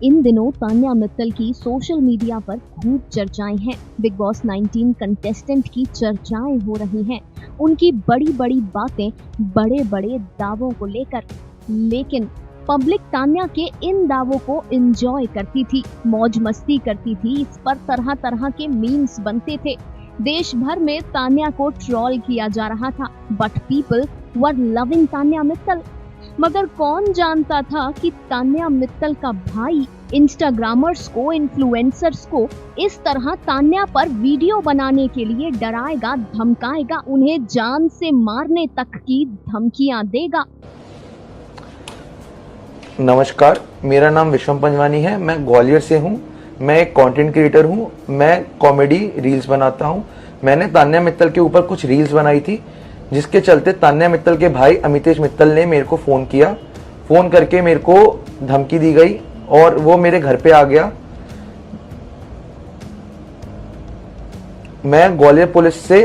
इन दिनों तान्या मित्तल की social media पर खूब चर्चाएं हैं। बिग बॉस 19 कंटेस्टेंट की चर्चाएं हो रही हैं, उनकी बड़ी बड़ी बातें, बड़े बड़े दावों को लेकर। लेकिन पब्लिक तान्या के इन दावों को एंजॉय करती थी, मौज मस्ती करती थी। इस पर तरह तरह के मीम्स बनते थे। देश भर में तान्या को ट्रोल किया जा रहा था, but people were loving Tanya Mittal. मगर कौन जानता था कि तान्या मित्तल का भाई इंस्टाग्रामर्स को, इन्फ्लुएंसर्स को इस तरह तान्या पर वीडियो बनाने के लिए डराएगा, धमकाएगा, उन्हें जान से मारने तक की धमकियां देगा। नमस्कार, मेरा नाम विश्वम पंजवानी है। मैं ग्वालियर से हूँ। मैं एक कंटेंट क्रिएटर हूँ। मैं कॉमेडी रील्स बनाता हूँ। मैंने तान्या मित्तल के ऊपर कुछ रील्स बनाई थी, जिसके चलते तान्या मित्तल के भाई अमितेश मित्तल ने मेरे को फ़ोन किया। फ़ोन करके मेरे को धमकी दी गई और वो मेरे घर पे आ गया। मैं ग्वालियर पुलिस से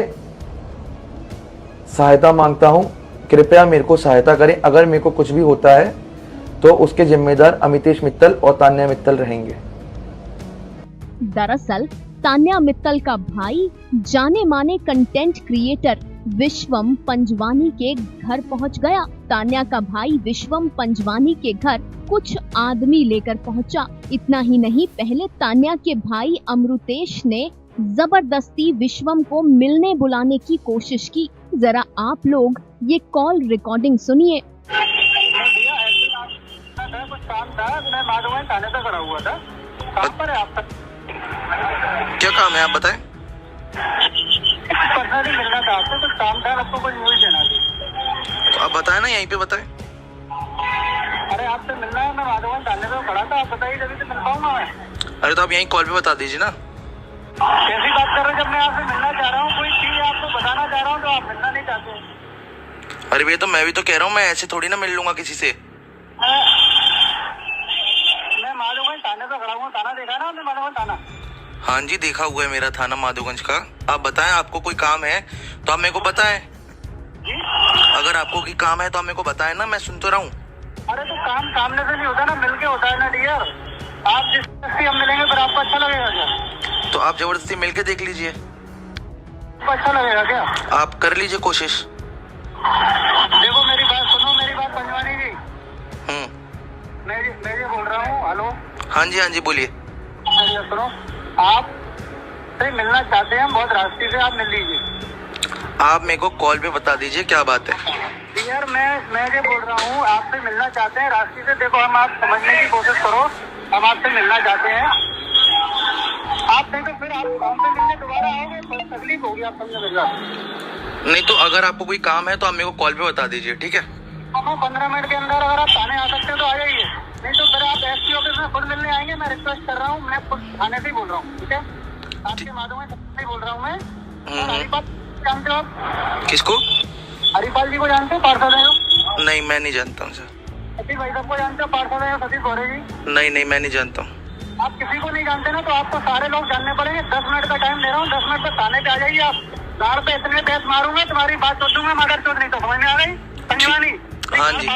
सहायता मांगता हूँ। कृपया मेरे को सहायता करें। अगर मेरे को कुछ भी होता है तो उसके जिम्मेदार अमितेश मित्तल और तान्या मित्तल रहेंगे। दरअसल तान्या मित्तल का भाई जाने माने कंटेंट क्रिएटर विश्वम पंजवानी के घर पहुंच गया। तान्या का भाई विश्वम पंजवानी के घर कुछ आदमी लेकर पहुंचा। इतना ही नहीं, पहले तान्या के भाई अमृतेश ने जबरदस्ती विश्वम को मिलने बुलाने की कोशिश की। जरा आप लोग ये कॉल रिकॉर्डिंग सुनिए। कुछ काम था, मैं माधवन थाने पे खड़ा हुआ था। कहाँ पर है आपका? क्या काम है आप बताएं? पर्सनली मिलना था आपसे, कुछ काम था, आपको कुछ न्यूज़ देना थी। तो आप बताएं ना, यहीं पे बताएं। अरे आपसे मिलना है, मैं माधवन थाने पे खड़ा था। आप बताइए जब से मिल पाऊंगा मैं। अरे तो आप यहीं कॉल पे बता दीजिए ना। कैसी बात कर रहे हो? जब मैं आपसे मिलना चाह रहा हूँ, कोई चीज आपको बताना चाह रहा हूँ, तो आप मिलना नहीं चाहते। अरे भैया, तो मैं भी तो कह रहा हूँ, मैं ऐसे थोड़ी ना मिल लूंगा किसी से। मैं माधवगंज थाने पे खड़ा हूँ। थाना देखा ना आपने? माधवगंज थाना। हाँ जी, देखा हुआ है मेरा थाना माधोगंज का। आप बताएं, आपको कोई काम है तो आप मेरे को बताएं। अगर आपको कोई काम है तो आप मेरे को बताएं ना, मैं सुन तो रहा हूँ। अरे तो काम सामने से नहीं होता ना, मिलके होता है ना डियर। आप जिस जबरदस्ती हम मिलेंगे फिर आपको अच्छा लगेगा क्या? तो आप जबरदस्ती मिल के देख लीजिए। आपको अच्छा लगेगा क्या? आप कर लीजिए कोशिश। देखो मेरी बात सुनो, मेरी बात पंजवानी जी। मैं ये बोल रहा हूँ। हेलो। हाँ जी बोलिए। सुनो, आप से मिलना चाहते हैं, बहुत रास्ते से आप मिल लीजिए। आप मेरे को कॉल पे बता दीजिए क्या बात है। यार मैं ये बोल रहा हूँ, आपसे मिलना चाहते हैं रास्ते से। देखो हम आप समझने की कोशिश करो, हम आपसे मिलना चाहते हैं। आप नहीं तो फिर आप काम पे मिलने दोबारा आओगे, बहुत तकलीफ होगी। आप समझे मेरी बात? नहीं तो अगर आपको कोई काम है तो आप मेरे को कॉल पे बता दीजिए, ठीक है? हाँ, 15 मिनट के अंदर अगर आप थाने आ सकते हैं तो आ जाइए, नहीं तो फिर आप एसपी ऑफिस में खुद मिलने आएंगे। मैं रिक्वेस्ट कर रहा हूँ, मैं खुद थाने से ही बोल रहा हूँ, ठीक है? आपके माधव से बोल रहा हूँ मैं। हरिपाल जानते हो आप? किसको? हरिपाल जी को जानते हो? पार्षद है जो? नहीं, मैं नहीं जानता हूँ सर। सतीश भाई साहब को जानते हो? पार्षद है सतीश गौरे जी। नहीं, मैं नहीं जानता हूँ। आप किसी को नहीं जानते ना, तो आपको सारे लोग जानने पड़ेंगे। 10 मिनट का टाइम दे रहा हूँ, 10 मिनट तक थाने पे आ जाइए। आप गाड़ पे इतने पैस मारूंगा, तुम्हारी बात सोचूंगा, मगर चोट नहीं तो समझ में आ गई पंजवानी? हाँ जी।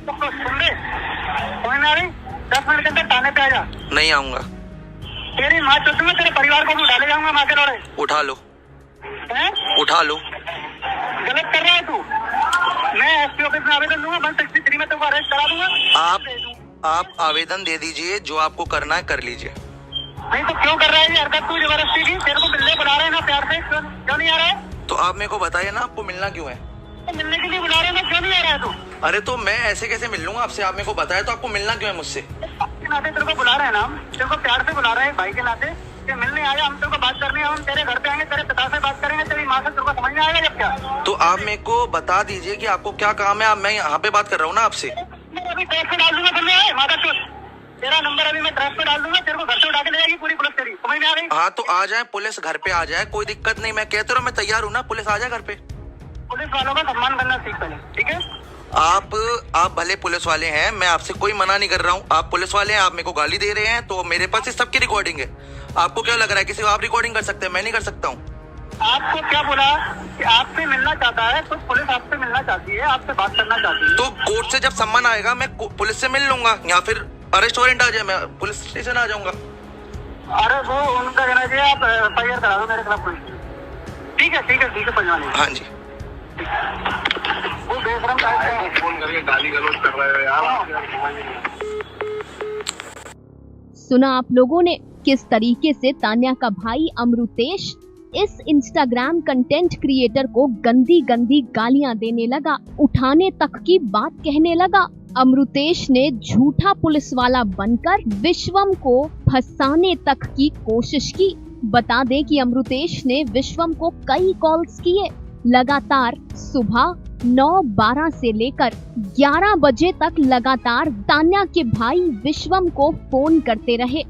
सुन ले, समझ में आ रही? 10 मिनट के अंदर थाने पे आ जा। नहीं आऊंगा। तेरी माँ चोटूंगा, तेरे परिवार को भी उठा ले जाऊंगा माँ के लौड़े। उठा लो। हैं? उठा लो। गलत कर रहा है तू। मैं एसपी ऑफिस में आवेदन दूंगा, 163 में तुमको अरेस्ट करा दूंगा। आप आवेदन दे दीजिए, जो आपको करना है कर लीजिए। नहीं तो क्यों कर रहा है ये हरकत तू जबरदस्ती की? तेरे को मिलने बुला रहे हैं ना प्यार से, क्यों नहीं आ रहा है? तो आप मेरे को बताइए ना, आपको मिलना क्यों है? तो मिलने के लिए बुला रहे हैं ना, क्यों नहीं आ रहा है तू? अरे तो मैं ऐसे कैसे मिल लूंगा आपसे? आप मेरे को बताए तो आपको मिलना क्यों है मुझसे? के नाते तेरे को बुला रहे हैं ना हम, तेरे को प्यार से बुला रहे हैं भाई के नाते कि मिलने आया। हम तेरे को बात करनी है, हम तेरे घर पे आएंगे, तेरे पिता से बात करेंगे, तेरी माँ से। तेरे को समझ में आएगा जब क्या? तो आप मेरे को बता दीजिए कि आपको क्या काम है। मैं यहाँ पे बात कर रहा हूँ ना आपसे। मैं अभी ट्रैक पे डाल दूंगा, तुमने माता चोट। तेरा नंबर अभी मैं ट्रैक पे डाल दूंगा, तेरे को घर से उठा के ले जाएगी पूरी पुलिस तेरी। समझ में आ रही? हाँ तो आ जाए, पुलिस घर पे आ जाए, कोई दिक्कत नहीं। मैं कहते रहा, मैं तैयार हूँ ना, पुलिस आ जाए घर पे। पुलिस वालों का सम्मान करना सीख पहले, ठीक है? आप भले पुलिस वाले हैं, मैं आपसे कोई मना नहीं कर रहा हूँ। आप पुलिस वाले हैं, आप मेरे को गाली दे रहे हैं, तो मेरे पास इस सबकी रिकॉर्डिंग है। आपको क्या लग रहा है किसी को आप रिकॉर्डिंग कर सकते हैं? मैं नहीं कर सकता हूँ। आपको क्या बोला कि आपसे मिलना चाहता है? कुछ पुलिस आपसे मिलना चाहती है, आपसे बात करना चाहती है। तो कोर्ट से जब सम्मान आएगा मैं पुलिस से मिल लूंगा, या फिर अरेस्ट वारंट आ जाए, मैं पुलिस स्टेशन आ जाऊंगा। अरे वो उनका कहना चाहिए आप FIR करा दो मेरे खिलाफ पुलिस। ठीक है पंजवानी। हाँ जी। वो बेशरम फोन करके गाली गलौज कर रहे हो यार। सुना आप लोगों ने किस तरीके से तान्या का भाई अमृतेश इस इंस्टाग्राम कंटेंट क्रिएटर को गंदी गंदी गालियां देने लगा, उठाने तक की बात कहने लगा। अमृतेश ने झूठा पुलिस वाला बनकर विश्वम को फंसाने तक की कोशिश की। बता दें कि अमृतेश ने विश्वम को कई कॉल्स किए, लगातार सुबह 9-12 से लेकर 11 बजे तक लगातार तान्या के भाई विश्वम को फोन करते रहे।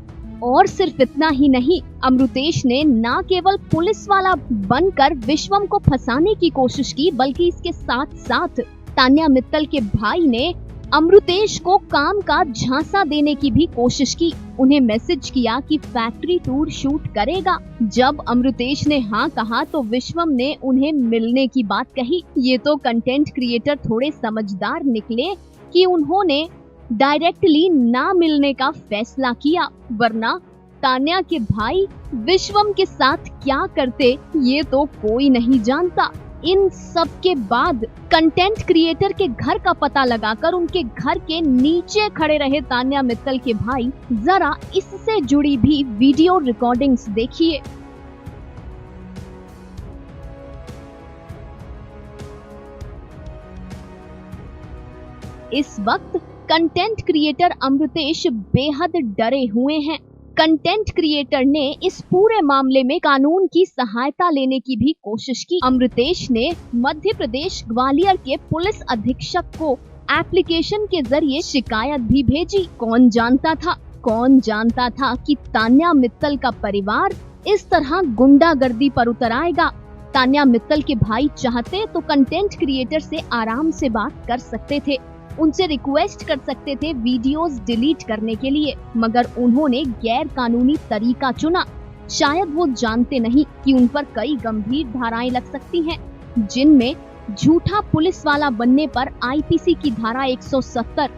और सिर्फ इतना ही नहीं, अमृतेश ने न केवल पुलिस वाला बनकर विश्वम को फंसाने की कोशिश की, बल्कि इसके साथ साथ तान्या मित्तल के भाई ने अमृतेश को काम का झांसा देने की भी कोशिश की। उन्हें मैसेज किया कि फैक्ट्री टूर शूट करेगा। जब अमृतेश ने हाँ कहा तो विश्वम ने उन्हें मिलने की बात कही। ये तो कंटेंट क्रिएटर थोड़े समझदार निकले कि उन्होंने डायरेक्टली ना मिलने का फैसला किया, वरना तान्या के भाई विश्वम के साथ क्या करते ये तो कोई नहीं जानता। इन सब के बाद कंटेंट क्रिएटर के घर का पता लगाकर उनके घर के नीचे खड़े रहे तान्या मित्तल के भाई जरा इससे जुड़ी भी वीडियो रिकॉर्डिंग्स देखिए। इस वक्त कंटेंट क्रिएटर अमृतेश बेहद डरे हुए हैं। कंटेंट क्रिएटर ने इस पूरे मामले में कानून की सहायता लेने की भी कोशिश की। अमृतेश ने मध्य प्रदेश ग्वालियर के पुलिस अधीक्षक को एप्लीकेशन के जरिए शिकायत भी भेजी। कौन जानता था कि तान्या मित्तल का परिवार इस तरह गुंडागर्दी पर उतर आएगा। तान्या मित्तल के भाई चाहते तो कंटेंट क्रिएटर से आराम से बात कर सकते थे, उनसे रिक्वेस्ट कर सकते थे वीडियोस डिलीट करने के लिए, मगर उन्होंने गैर कानूनी तरीका चुना। शायद वो जानते नहीं कि उन पर कई गंभीर धाराएं लग सकती हैं, जिनमें झूठा पुलिस वाला बनने पर IPC की धारा 170,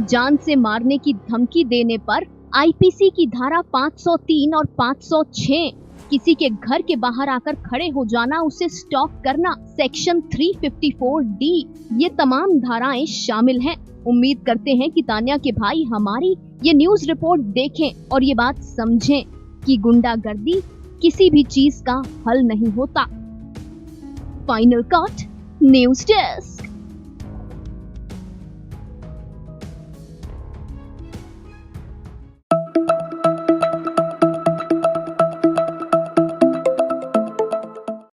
जान से मारने की धमकी देने पर IPC की धारा 503 और 506, किसी के घर के बाहर आकर खड़े हो जाना, उसे स्टॉक करना, सेक्शन 354D, ये तमाम धाराएं शामिल हैं। उम्मीद करते हैं कि तान्या के भाई हमारी ये न्यूज रिपोर्ट देखें और ये बात समझें कि गुंडागर्दी किसी भी चीज का हल नहीं होता। Final cut news desk.